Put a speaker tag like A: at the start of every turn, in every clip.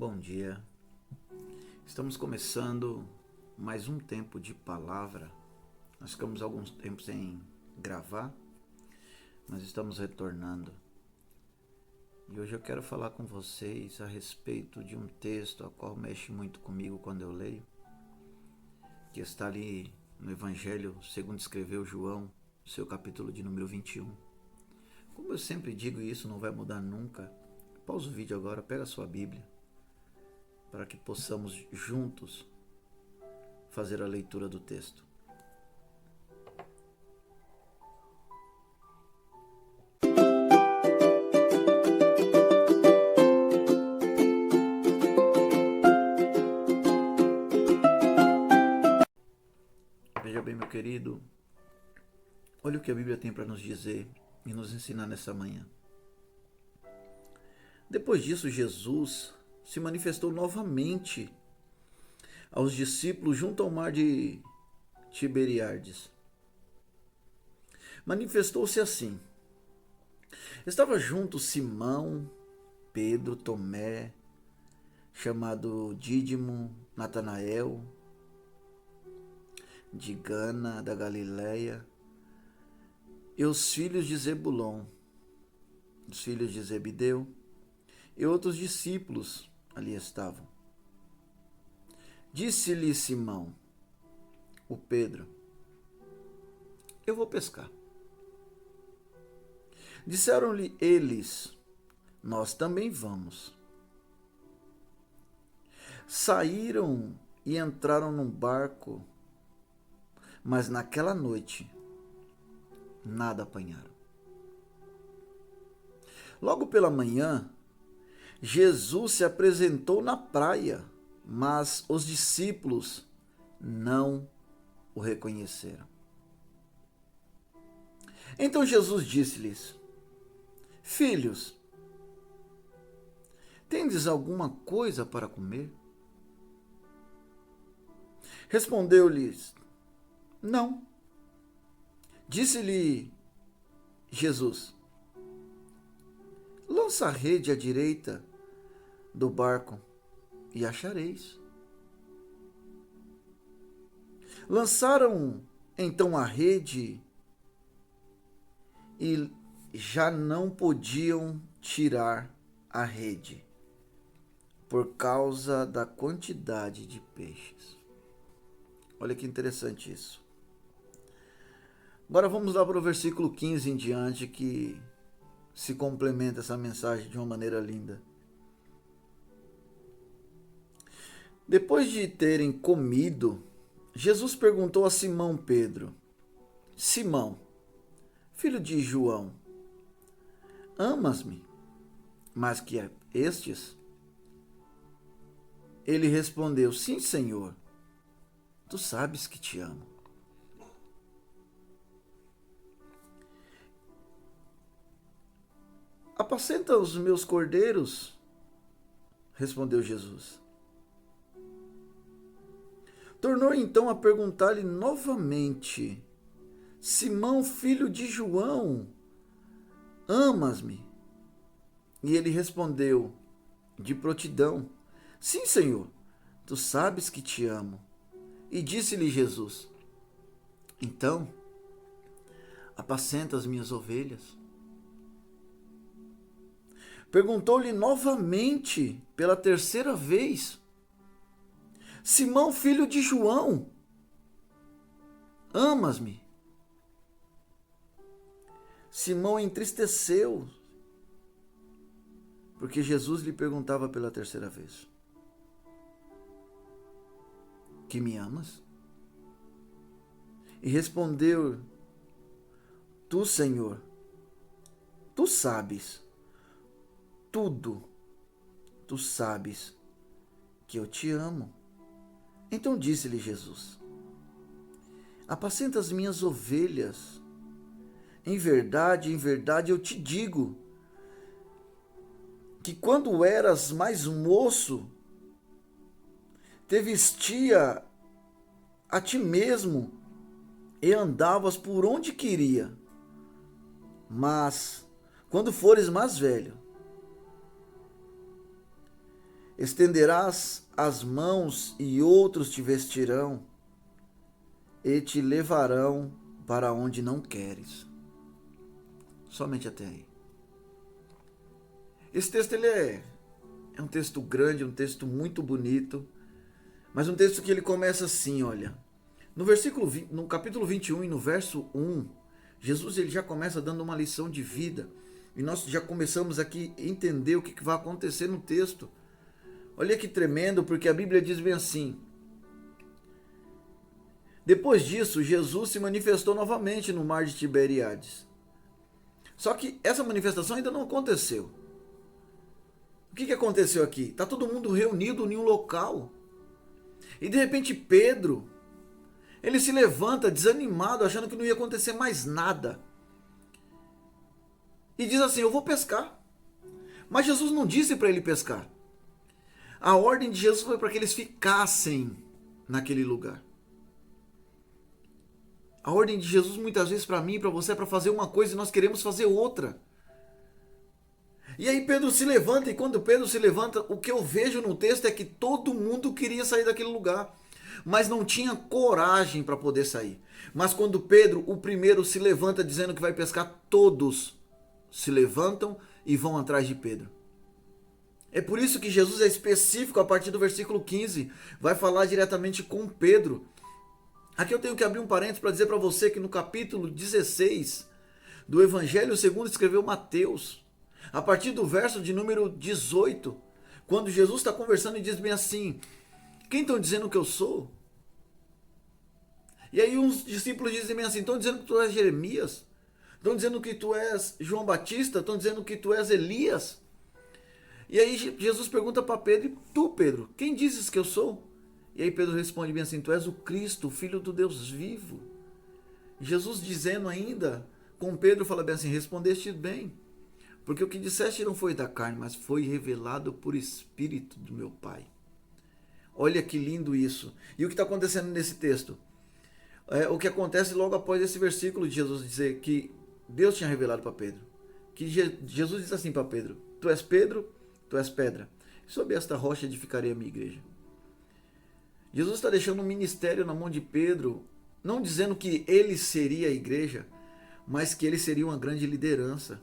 A: Bom dia, estamos começando mais um tempo de palavra. Nós ficamos alguns tempos sem gravar, mas estamos retornando. E hoje eu quero falar com vocês a respeito de um texto a qual mexe muito comigo quando eu leio, que está ali no Evangelho segundo escreveu João, seu capítulo de número 21. Como eu sempre digo, isso não vai mudar nunca. Pausa o vídeo agora, pega a sua Bíblia, para que possamos juntos fazer a leitura do texto. Veja bem, meu querido, olha o que a Bíblia tem para nos dizer e nos ensinar nessa manhã. Depois disso, Jesus se manifestou novamente aos discípulos junto ao mar de Tiberíades. Manifestou-se assim: estava junto Simão, Pedro, Tomé, chamado Dídimo, Natanael, de Gana, da Galileia, e os filhos de Zebulon, os filhos de Zebedeu, e outros discípulos ali estavam. Disse-lhe Simão, o Pedro: eu vou pescar. Disseram-lhe eles: nós também vamos. Saíram e entraram num barco, mas naquela noite nada apanharam. Logo pela manhã, Jesus se apresentou na praia, mas os discípulos não o reconheceram. Então Jesus disse-lhes: filhos, tendes alguma coisa para comer? Respondeu-lhes: não. Disse-lhe Jesus: lança a rede à direita do barco e achareis. Lançaram então a rede e já não podiam tirar a rede por causa da quantidade de peixes. Olha que interessante isso. Agora vamos lá para o versículo 15 em diante, que se complementa essa mensagem de uma maneira linda. Depois de terem comido, Jesus perguntou a Simão Pedro: Simão, filho de João, amas-me mais que estes? Ele respondeu: sim, Senhor, tu sabes que te amo. Apacenta os meus cordeiros, respondeu Jesus. Tornou então a perguntar-lhe novamente: Simão, filho de João, amas-me? E ele respondeu de prontidão: sim, Senhor, tu sabes que te amo. E disse-lhe Jesus: então, apacenta as minhas ovelhas. Perguntou-lhe novamente, pela terceira vez: Simão, filho de João, amas-me? Simão entristeceu, porque Jesus lhe perguntava pela terceira vez: que me amas? E respondeu: tu, Senhor, tu sabes tudo, tu sabes que eu te amo. Então disse-lhe Jesus: apacenta as minhas ovelhas. Em verdade eu te digo que quando eras mais moço, te vestia a ti mesmo e andavas por onde queria. Mas quando fores mais velho, Estenderás as mãos e outros te vestirão e te levarão para onde não queres. Somente até aí. Esse texto ele é um texto grande, um texto muito bonito, mas um texto que ele começa assim, olha. No capítulo 21 e no verso 1, Jesus ele já começa dando uma lição de vida. E nós já começamos aqui a entender o que vai acontecer no texto. Olha que tremendo, porque a Bíblia diz bem assim: depois disso, Jesus se manifestou novamente no mar de Tiberíades. Só que essa manifestação ainda não aconteceu. O que aconteceu aqui? Está todo mundo reunido em um local. E de repente Pedro, ele se levanta desanimado, achando que não ia acontecer mais nada. E diz assim: eu vou pescar. Mas Jesus não disse para ele pescar. A ordem de Jesus foi para que eles ficassem naquele lugar. A ordem de Jesus muitas vezes para mim e para você é para fazer uma coisa e nós queremos fazer outra. E aí Pedro se levanta, e quando Pedro se levanta, o que eu vejo no texto é que todo mundo queria sair daquele lugar, mas não tinha coragem para poder sair. Mas quando Pedro, o primeiro, se levanta dizendo que vai pescar, todos se levantam e vão atrás de Pedro. É por isso que Jesus é específico a partir do versículo 15, vai falar diretamente com Pedro. Aqui eu tenho que abrir um parênteses para dizer para você que no capítulo 16 do Evangelho segundo escreveu Mateus, a partir do verso de número 18, quando Jesus está conversando e diz bem assim: quem estão dizendo que eu sou? E aí uns discípulos dizem bem assim: estão dizendo que tu és Jeremias? Estão dizendo que tu és João Batista? Estão dizendo que tu és Elias? E aí Jesus pergunta para Pedro: e tu, Pedro, quem dizes que eu sou? E aí Pedro responde bem assim: tu és o Cristo, o Filho do Deus vivo. Jesus dizendo ainda com Pedro, fala bem assim: respondeste bem, porque o que disseste não foi da carne, mas foi revelado por Espírito do meu Pai. Olha que lindo isso. E o que está acontecendo nesse texto? O que acontece logo após esse versículo de Jesus dizer que Deus tinha revelado para Pedro. Que Jesus diz assim para Pedro: tu és Pedro, tu és pedra. Sob esta rocha edificarei a minha igreja. Jesus está deixando um ministério na mão de Pedro, não dizendo que ele seria a igreja, mas que ele seria uma grande liderança.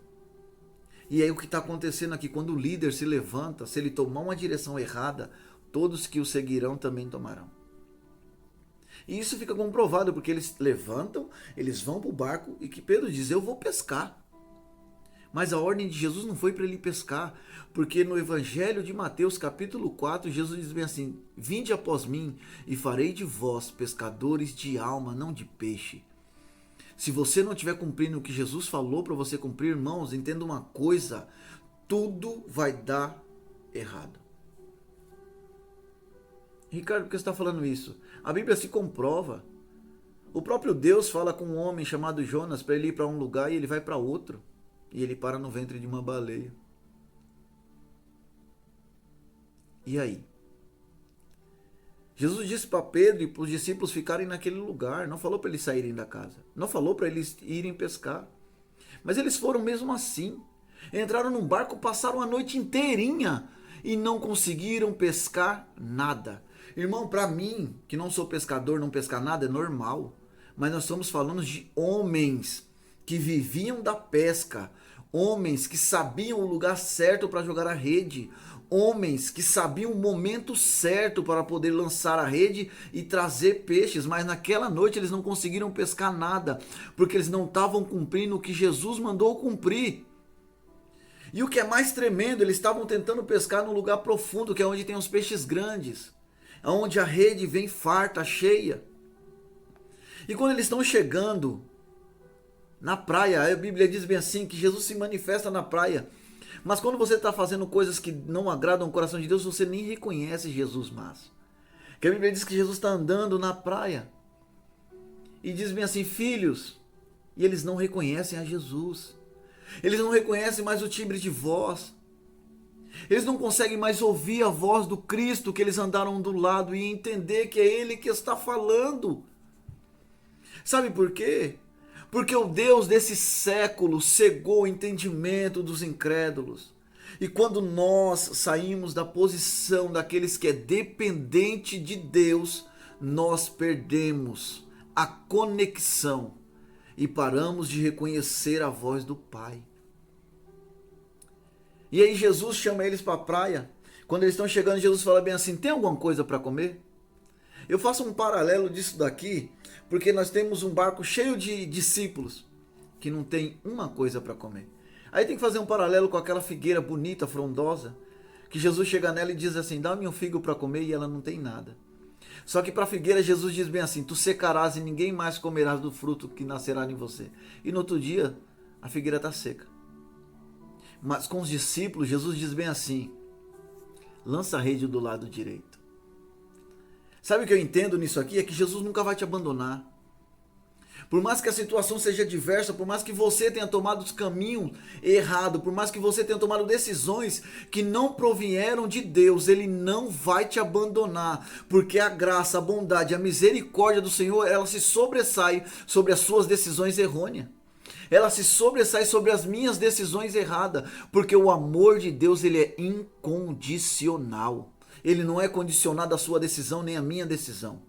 A: E aí o que está acontecendo aqui, quando o líder se levanta, se ele tomar uma direção errada, todos que o seguirão também tomarão. E isso fica comprovado, porque eles levantam, eles vão para o barco, e que Pedro diz: eu vou pescar. Mas a ordem de Jesus não foi para ele pescar, porque no Evangelho de Mateus capítulo 4, Jesus diz bem assim: vinde após mim e farei de vós pescadores de alma, não de peixe. Se você não estiver cumprindo o que Jesus falou para você cumprir, irmãos, entenda uma coisa: tudo vai dar errado. Ricardo, por que você está falando isso? A Bíblia se comprova. O próprio Deus fala com um homem chamado Jonas para ele ir para um lugar e ele vai para outro. E ele para no ventre de uma baleia. E aí? Jesus disse para Pedro e para os discípulos ficarem naquele lugar. Não falou para eles saírem da casa. Não falou para eles irem pescar. Mas eles foram mesmo assim. Entraram num barco, passaram a noite inteirinha e não conseguiram pescar nada. Irmão, para mim, que não sou pescador, não pescar nada é normal. Mas nós estamos falando de homens que viviam da pesca, homens que sabiam o lugar certo para jogar a rede, homens que sabiam o momento certo para poder lançar a rede e trazer peixes, mas naquela noite eles não conseguiram pescar nada, porque eles não estavam cumprindo o que Jesus mandou cumprir. E o que é mais tremendo, eles estavam tentando pescar num lugar profundo, que é onde tem os peixes grandes, onde a rede vem farta, cheia. E quando eles estão chegando na praia, a Bíblia diz bem assim, que Jesus se manifesta na praia. Mas quando você está fazendo coisas que não agradam o coração de Deus, você nem reconhece Jesus mais. Que a Bíblia diz que Jesus está andando na praia. E diz bem assim: filhos. E eles não reconhecem a Jesus. Eles não reconhecem mais o timbre de voz. Eles não conseguem mais ouvir a voz do Cristo que eles andaram do lado e entender que é Ele que está falando. Sabe por quê? Porque o Deus desse século cegou o entendimento dos incrédulos. E quando nós saímos da posição daqueles que é dependente de Deus, nós perdemos a conexão e paramos de reconhecer a voz do Pai. E aí Jesus chama eles para a praia. Quando eles estão chegando, Jesus fala bem assim: tem alguma coisa para comer? Eu faço um paralelo disso daqui, porque nós temos um barco cheio de discípulos que não tem uma coisa para comer. Aí tem que fazer um paralelo com aquela figueira bonita, frondosa, que Jesus chega nela e diz assim: dá-me um figo para comer, e ela não tem nada. Só que para a figueira Jesus diz bem assim: tu secarás e ninguém mais comerás do fruto que nascerá em você. E no outro dia a figueira está seca. Mas com os discípulos Jesus diz bem assim: lança a rede do lado direito. Sabe o que eu entendo nisso aqui? É que Jesus nunca vai te abandonar. Por mais que a situação seja diversa, por mais que você tenha tomado os caminhos errados, por mais que você tenha tomado decisões que não provieram de Deus, Ele não vai te abandonar, porque a graça, a bondade, a misericórdia do Senhor, ela se sobressai sobre as suas decisões errôneas. Ela se sobressai sobre as minhas decisões erradas, porque o amor de Deus, ele é incondicional. Ele não é condicionado à sua decisão nem à minha decisão.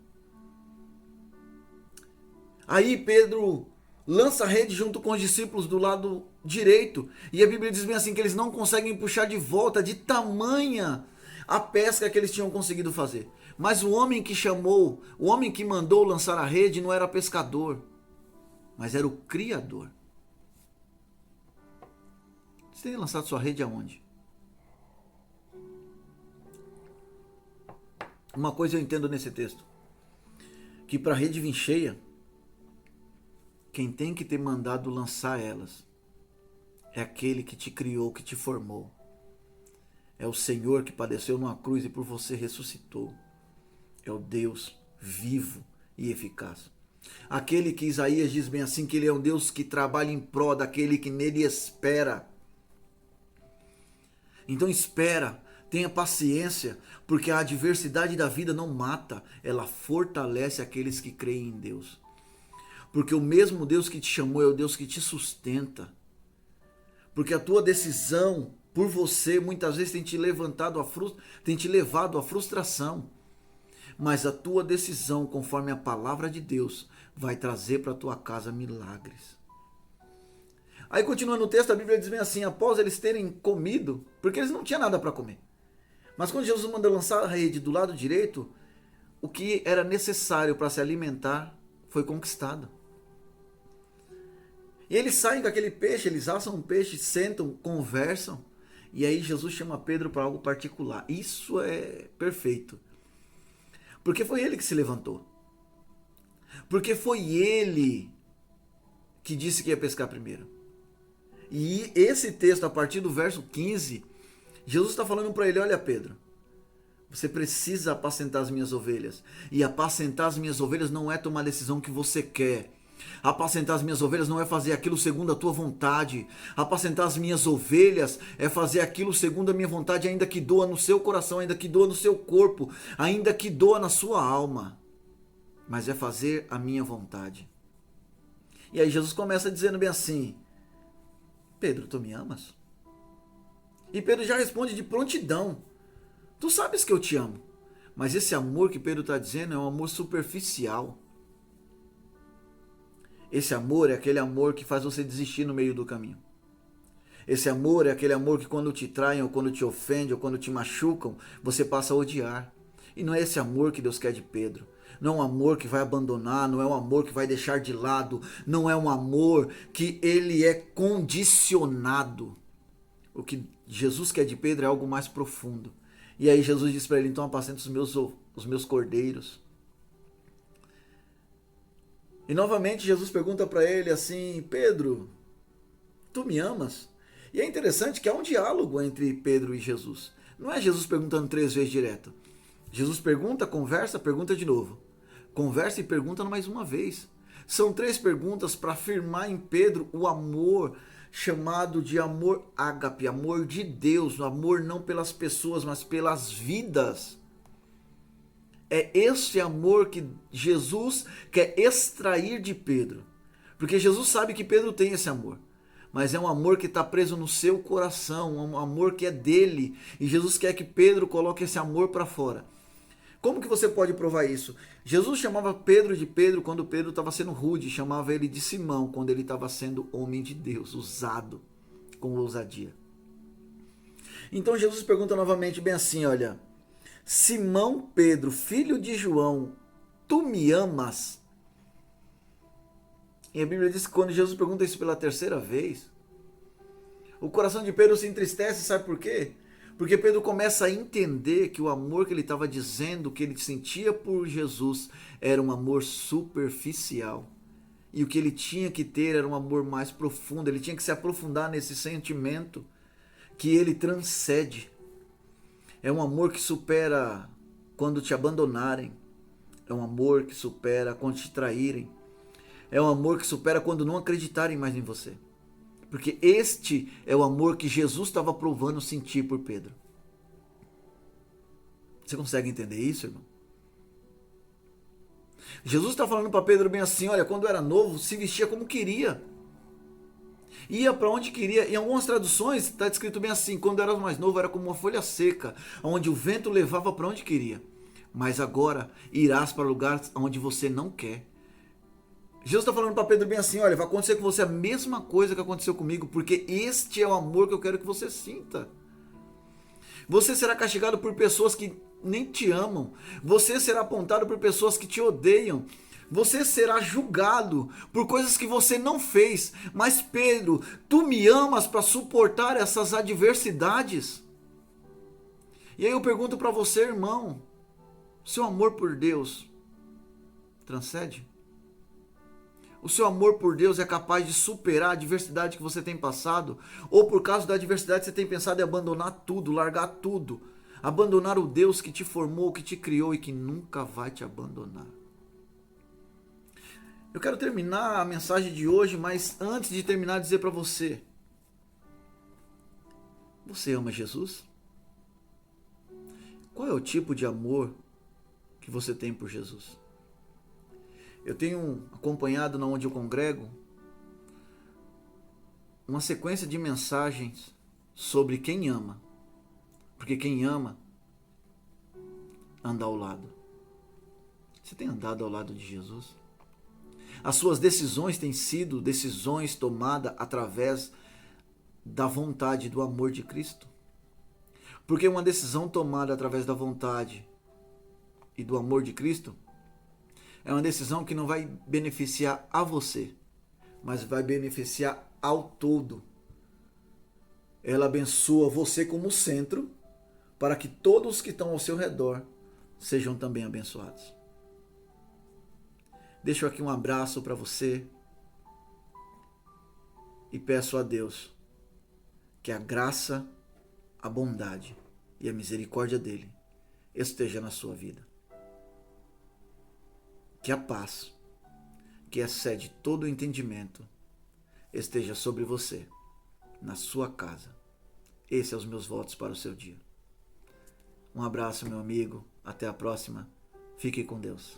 A: Aí Pedro lança a rede junto com os discípulos do lado direito. E a Bíblia diz bem assim que eles não conseguem puxar de volta, de tamanha a pesca que eles tinham conseguido fazer. Mas o homem que chamou, o homem que mandou lançar a rede não era pescador, mas era o Criador. Você tem lançado sua rede aonde? Uma coisa eu entendo nesse texto, que para a rede vir cheia, quem tem que ter mandado lançar elas é aquele que te criou, que te formou. É o Senhor que padeceu numa cruz e por você ressuscitou. É o Deus vivo e eficaz. Aquele que Isaías diz bem assim, que ele é um Deus que trabalha em prol daquele que nele espera. Então espera, tenha paciência, porque a adversidade da vida não mata, ela fortalece aqueles que creem em Deus. Porque o mesmo Deus que te chamou é o Deus que te sustenta. Porque a tua decisão por você muitas vezes tem te levado à frustração. Mas a tua decisão, conforme a palavra de Deus, vai trazer para a tua casa milagres. Aí continuando o texto, a Bíblia diz bem assim: após eles terem comido, porque eles não tinham nada para comer. Mas quando Jesus mandou lançar a rede do lado direito, o que era necessário para se alimentar foi conquistado. E eles saem com aquele peixe, eles assam um peixe, sentam, conversam. E aí Jesus chama Pedro para algo particular. Isso é perfeito. Porque foi ele que se levantou. Porque foi ele que disse que ia pescar primeiro. E esse texto, a partir do verso 15, Jesus está falando para ele: olha, Pedro, você precisa apacentar as minhas ovelhas. E apacentar as minhas ovelhas não é tomar a decisão que você quer. Apacentar as minhas ovelhas não é fazer aquilo segundo a tua vontade. Apacentar as minhas ovelhas é fazer aquilo segundo a minha vontade, ainda que doa no seu coração, ainda que doa no seu corpo, ainda que doa na sua alma. Mas é fazer a minha vontade. E aí Jesus começa dizendo bem assim: Pedro, tu me amas? E Pedro já responde de prontidão: tu sabes que eu te amo. Mas esse amor que Pedro está dizendo é um amor superficial. Esse amor é aquele amor que faz você desistir no meio do caminho. Esse amor é aquele amor que quando te traem, ou quando te ofendem, ou quando te machucam, você passa a odiar. E não é esse amor que Deus quer de Pedro. Não é um amor que vai abandonar, não é um amor que vai deixar de lado, não é um amor que ele é condicionado. O que Jesus quer de Pedro é algo mais profundo. E aí Jesus diz para ele: então apacenta os meus cordeiros. E novamente Jesus pergunta para ele assim: Pedro, tu me amas? E é interessante que há um diálogo entre Pedro e Jesus. Não é Jesus perguntando 3 vezes direto. Jesus pergunta, conversa, pergunta de novo. Conversa e pergunta mais uma vez. São 3 perguntas para afirmar em Pedro o amor chamado de amor ágape, amor de Deus, amor não pelas pessoas, mas pelas vidas. É esse amor que Jesus quer extrair de Pedro. Porque Jesus sabe que Pedro tem esse amor. mas é um amor que está preso no seu coração, um amor que é dele. E Jesus quer que Pedro coloque esse amor para fora. Como que você pode provar isso? Jesus chamava Pedro de Pedro quando Pedro estava sendo rude, chamava ele de Simão quando ele estava sendo homem de Deus, usado com ousadia. Então Jesus pergunta novamente bem assim, olha: Simão Pedro, filho de João, tu me amas? E a Bíblia diz que quando Jesus pergunta isso pela terceira vez, o coração de Pedro se entristece, sabe por quê? Porque Pedro começa a entender que o amor que ele estava dizendo, que ele sentia por Jesus, era um amor superficial. E o que ele tinha que ter era um amor mais profundo, ele tinha que se aprofundar nesse sentimento que ele transcende. É um amor que supera quando te abandonarem. É um amor que supera quando te traírem. É um amor que supera quando não acreditarem mais em você. Porque este é o amor que Jesus estava provando sentir por Pedro. Você consegue entender isso, irmão? Jesus está falando para Pedro bem assim, olha, quando era novo, se vestia como queria. Ia para onde queria. Em algumas traduções está escrito bem assim, quando era mais novo era como uma folha seca, onde o vento levava para onde queria. Mas agora irás para lugares onde você não quer. Jesus está falando para Pedro bem assim, olha, vai acontecer com você a mesma coisa que aconteceu comigo, porque este é o amor que eu quero que você sinta. Você será castigado por pessoas que nem te amam. Você será apontado por pessoas que te odeiam. Você será julgado por coisas que você não fez. Mas Pedro, tu me amas para suportar essas adversidades? E aí eu pergunto para você, irmão, seu amor por Deus transcende? O seu amor por Deus é capaz de superar a adversidade que você tem passado? Ou por causa da adversidade você tem pensado em abandonar tudo, largar tudo? Abandonar o Deus que te formou, que te criou e que nunca vai te abandonar. Eu quero terminar a mensagem de hoje, mas antes de terminar, dizer para você: você ama Jesus? Qual é o tipo de amor que você tem por Jesus? Eu tenho acompanhado na onde eu congrego uma sequência de mensagens sobre quem ama. Porque quem ama anda ao lado. Você tem andado ao lado de Jesus? As suas decisões têm sido decisões tomadas através da vontade do amor de Cristo? Porque uma decisão tomada através da vontade e do amor de Cristo é uma decisão que não vai beneficiar a você, mas vai beneficiar ao todo. Ela abençoa você como centro, para que todos que estão ao seu redor sejam também abençoados. Deixo aqui um abraço para você e peço a Deus que a graça, a bondade e a misericórdia dele esteja na sua vida. Que a paz, que excede todo o entendimento, esteja sobre você, na sua casa. Esses são os meus votos para o seu dia. Um abraço, meu amigo. Até a próxima. Fique com Deus.